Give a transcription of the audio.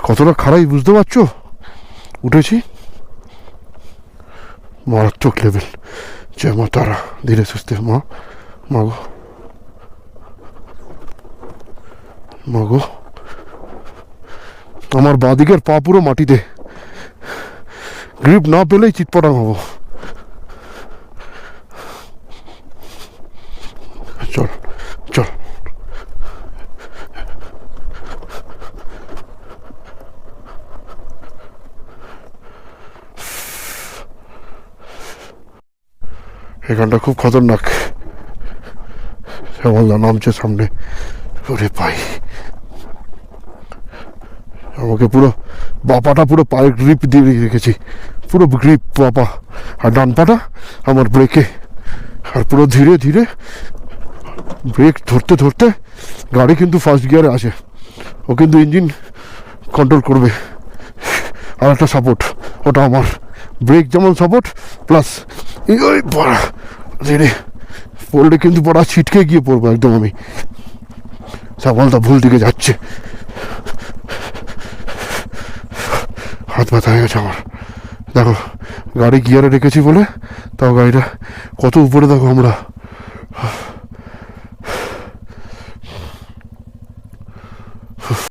কতটা খারাপ বুঝতে পারছো? উঠেছি, মারাত্মক লেভেল। জয় মা তারা। ধীরে সুস্থে মা, মাগো মাগো। আমার বাঁদিকের পা পুরো মাটিতে, গ্রিপ না পেলেই চিৎপটাং হবো। চল চল। এখানটা খুব খতরনাক। শ্যামলদা নামছে সামনে। ওরে পাই, আমাকে পুরো বাপাটা পুরো পায়ের গ্রিপ দিয়ে রেখেছি, পুরো গ্রিপ বাপা, আর ডান পাটা আমার ব্রেকে। আর পুরো ধীরে ধীরে ব্রেক ধরতে ধরতে গাড়ি কিন্তু ফার্স্ট গিয়ারে আছে, ও কিন্তু ইঞ্জিন কন্ট্রোল করবে। আর একটা সাপোর্ট, ওটা আমার ব্রেক যেমন সাপোর্ট প্লাস ওই পড়া ধীরে পড়লে কিন্তু পড়া ছিটকে গিয়ে পড়বো একদম আমি। সামালটা ভুল দিকে যাচ্ছে, হাত ব্যথা হয়ে গেছে আমার। দেখো গাড়ি গিয়ারে রেখেছি বলে তাও গাড়িটা কত উপরে, দেখো আমরা